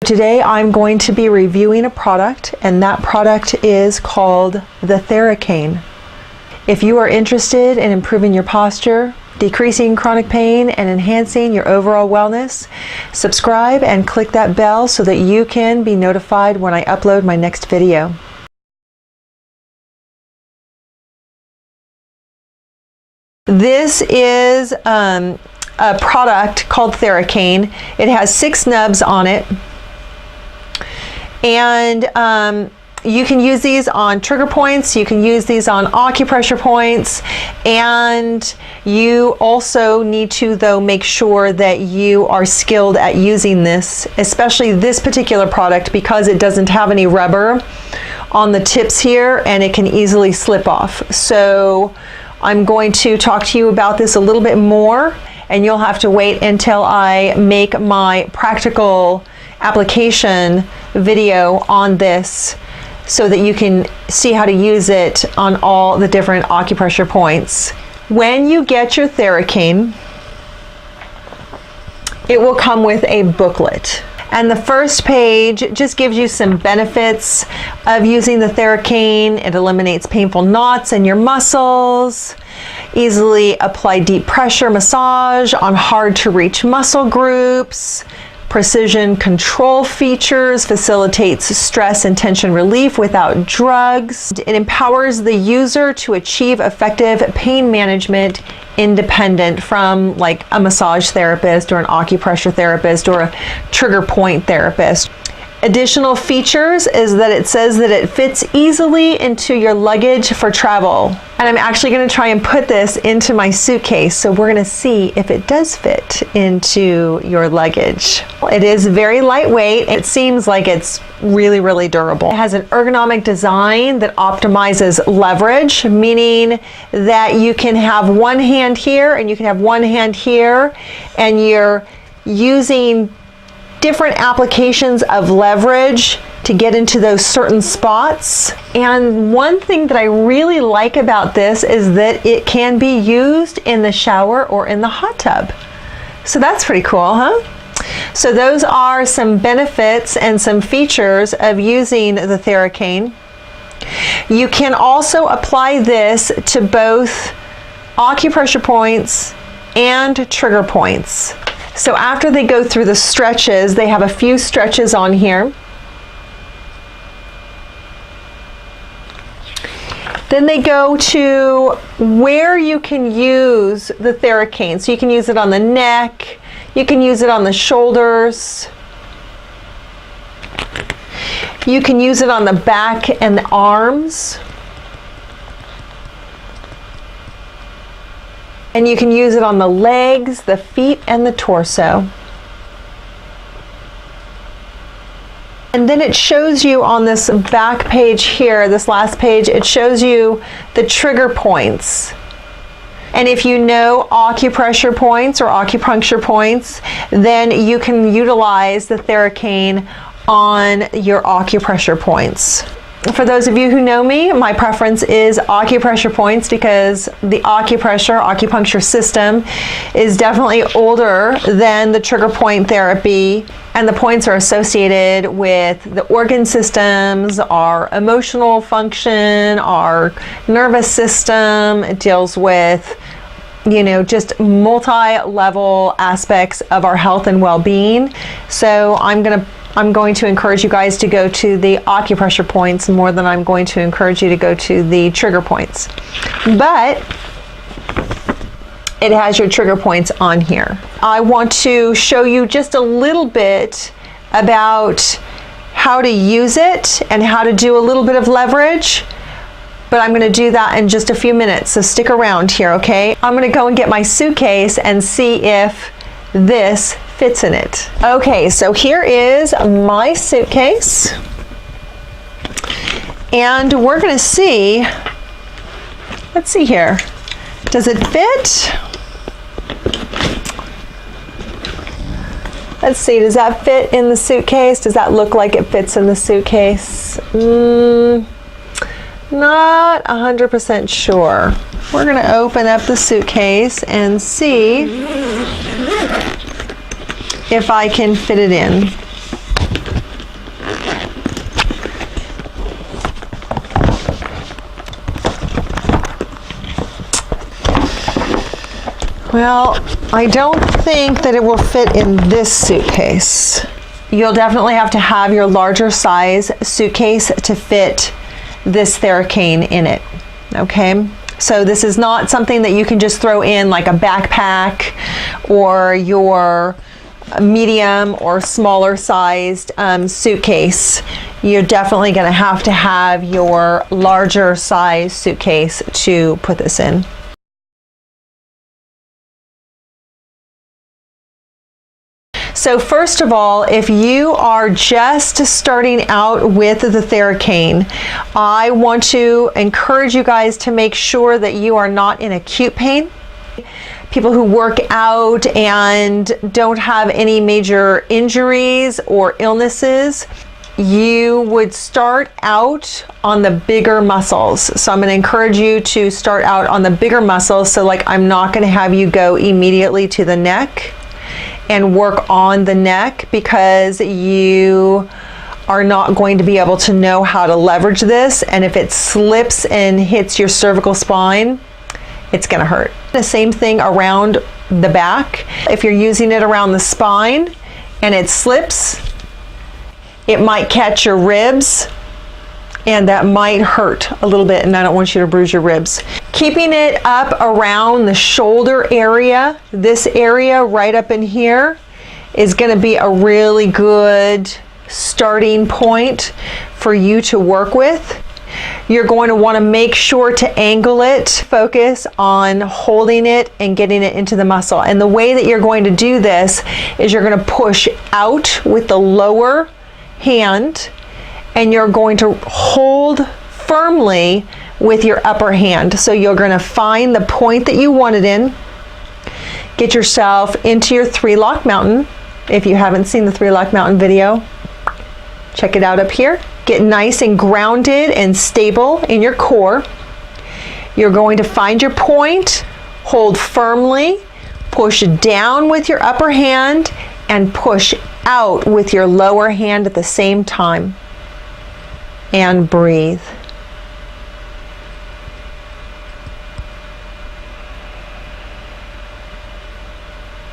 Today I'm going to be reviewing a product, and that product is called the Thera Cane. If you are interested in improving your posture, decreasing chronic pain, and enhancing your overall wellness, subscribe and click that bell so that you can be notified when I upload my next video. This is a product called Thera Cane. It has 6 nubs on it, and you can use these on trigger points, you can use these on acupressure points, and you also need to, though, make sure that you are skilled at using this, especially this particular product, because it doesn't have any rubber on the tips here and it can easily slip off. So I'm going to talk to you about this a little bit more, and you'll have to wait until I make my practical application video on this so that you can see how to use it on all the different acupressure points. When you get your Thera Cane, it will come with a booklet. And the first page just gives you some benefits of using the Thera Cane. It eliminates painful knots in your muscles, easily apply deep pressure massage on hard to reach muscle groups, precision control features, facilitates stress and tension relief without drugs. It empowers the user to achieve effective pain management independent from like a massage therapist or an acupressure therapist or a trigger point therapist. Additional features is that it says that it fits easily into your luggage for travel. And I'm actually going to try and put this into my suitcase, so we're going to see if it does fit into your luggage. It is very lightweight. It seems like it's really, really durable. It has an ergonomic design that optimizes leverage, meaning that you can have one hand here and you can have one hand here, and you're using different applications of leverage to get into those certain spots. And one thing that I really like about this is that it can be used in the shower or in the hot tub. So that's pretty cool, huh? So those are some benefits and some features of using the Thera Cane. You can also apply this to both acupressure points and trigger points. So after they go through the stretches, they have a few stretches on here. Then they go to where you can use the Thera Cane. So you can use it on the neck, you can use it on the shoulders, you can use it on the back and the arms, and you can use it on the legs, the feet, and the torso. And then it shows you on this back page here, this last page, it shows you the trigger points. And if you know acupressure points or acupuncture points, then you can utilize the Thera Cane on your acupressure points. For those of you who know me, my preference is acupressure points because the acupuncture system is definitely older than the trigger point therapy, and the points are associated with the organ systems, our emotional function, our nervous system. It deals with, you know, just multi-level aspects of our health and well-being. So I'm going to encourage you guys to go to the acupressure points more than I'm going to encourage you to go to the trigger points. But it has your trigger points on here. I want to show you just a little bit about how to use it and how to do a little bit of leverage, but I'm going to do that in just a few minutes, so stick around here, okay? I'm going to go and get my suitcase and see if this fits in it. Okay, so here is my suitcase, and we're going to see, let's see here, does it fit? Let's see, does that fit in the suitcase? Does that look like it fits in the suitcase? Not 100% sure. We're going to open up the suitcase and see if I can fit it in. Well, I don't think that it will fit in this suitcase. You'll definitely have to have your larger size suitcase to fit this TheraCane in it, okay? So this is not something that you can just throw in like a backpack or your medium or smaller sized suitcase. You're definitely going to have your larger size suitcase to put this in. So first of all, if you are just starting out with the TheraCane, I want to encourage you guys to make sure that you are not in acute pain. People who work out and don't have any major injuries or illnesses, you would start out on the bigger muscles. So I'm going to encourage you to start out on the bigger muscles. So like, I'm not going to have you go immediately to the neck and work on the neck, because you are not going to be able to know how to leverage this, and if it slips and hits your cervical spine, it's going to hurt. The same thing around the back. If you're using it around the spine and it slips, it might catch your ribs, and that might hurt a little bit, and I don't want you to bruise your ribs. Keeping it up around the shoulder area, this area right up in here, is going to be a really good starting point for you to work with. You're going to want to make sure to angle it, focus on holding it and getting it into the muscle. And the way that you're going to do this is you're going to push out with the lower hand, and you're going to hold firmly with your upper hand. So you're going to find the point that you want it in, get yourself into your 3-lock mountain. If you haven't seen the 3-lock mountain video, check it out up here. Get nice and grounded and stable in your core. You're going to find your point, hold firmly, push down with your upper hand, and push out with your lower hand at the same time. And breathe.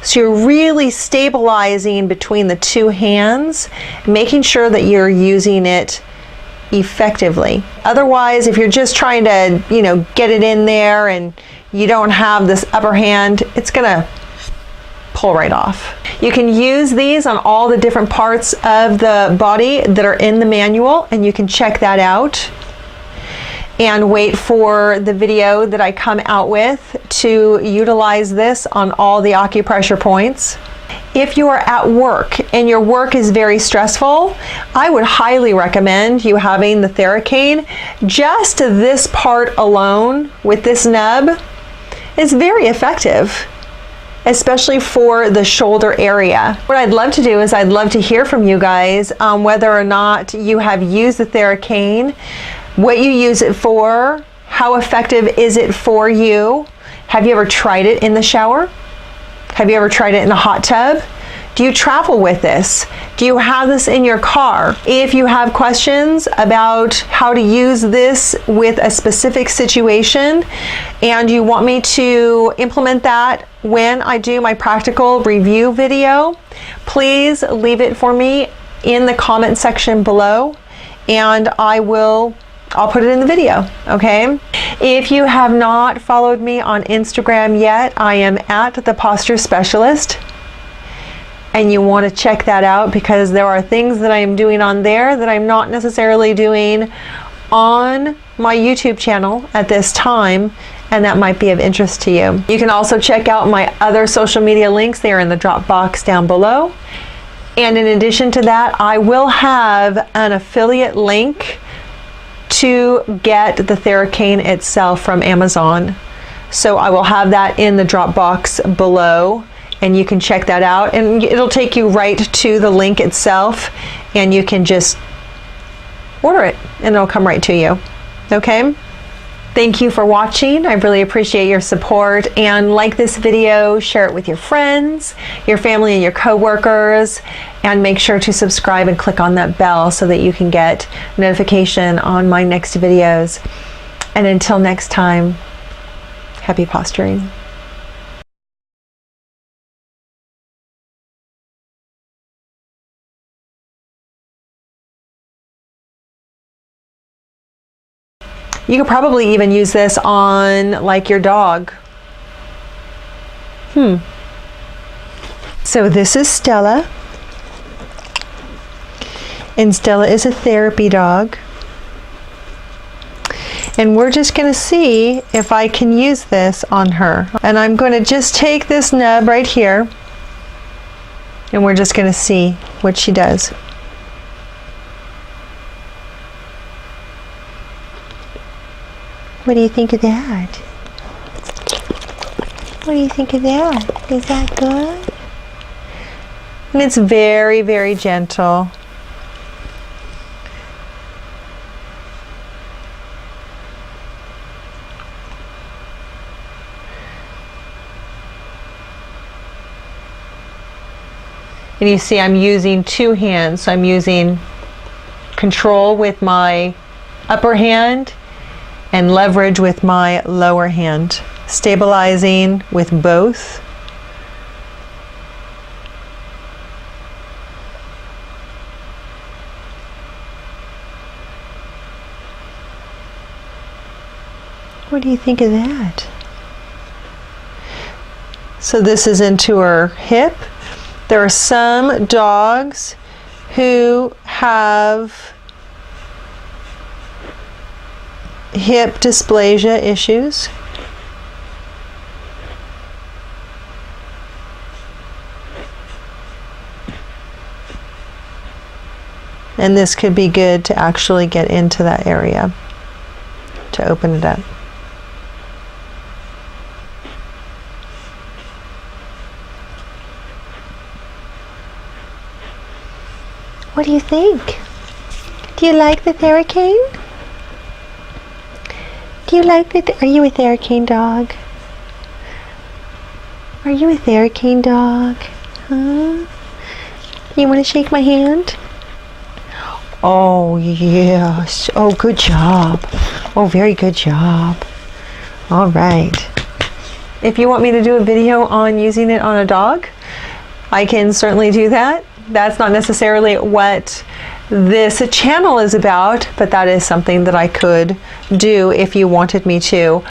So you're really stabilizing between the two hands, making sure that you're using it effectively. Otherwise, if you're just trying to, get it in there and you don't have this upper hand, it's gonna pull right off. You can use these on all the different parts of the body that are in the manual, and you can check that out and wait for the video that I come out with to utilize this on all the acupressure points. If you are at work and your work is very stressful, I would highly recommend you having the TheraCane. Just this part alone with this nub is very effective, especially for the shoulder area. What I'd love to do is I'd love to hear from you guys on whether or not you have used the TheraCane, what you use it for, how effective is it for you? Have you ever tried it in the shower? Have you ever tried it in a hot tub? Do you travel with this? Do you have this in your car? If you have questions about how to use this with a specific situation and you want me to implement that when I do my practical review video, please leave it for me in the comment section below, and I'll put it in the video, okay? If you have not followed me on Instagram yet, I am at The Posture Specialist, and you want to check that out because there are things that I am doing on there that I'm not necessarily doing on my YouTube channel at this time, and that might be of interest to you. You can also check out my other social media links. They are in the drop box down below. And in addition to that, I will have an affiliate link to get the TheraCane itself from Amazon. So I will have that in the drop box below, and you can check that out, and it'll take you right to the link itself, and you can just order it and it'll come right to you. Okay? Thank you for watching. I really appreciate your support, and like this video, share it with your friends, your family, and your coworkers, and make sure to subscribe and click on that bell so that you can get notification on my next videos. And until next time, happy posturing. You could probably even use this on like your dog. So this is Stella. And Stella is a therapy dog. And we're just going to see if I can use this on her. And I'm going to just take this nub right here, and we're just going to see what she does. What do you think of that? What do you think of that? Is that good? And it's very, very gentle. And you see I'm using two hands. So I'm using control with my upper hand and leverage with my lower hand, stabilizing with both. What do you think of that? So this is into her hip. There are some dogs who have hip dysplasia issues. And this could be good to actually get into that area, to open it up. What do you think? Do you like the TheraCane? Do you like the, are you a TheraCane dog? Are you a TheraCane dog? Huh? You want to shake my hand? Oh, yes. Oh, good job. Oh, very good job. All right. If you want me to do a video on using it on a dog, I can certainly do that. That's not necessarily what this channel is about, but that is something that I could do if you wanted me to.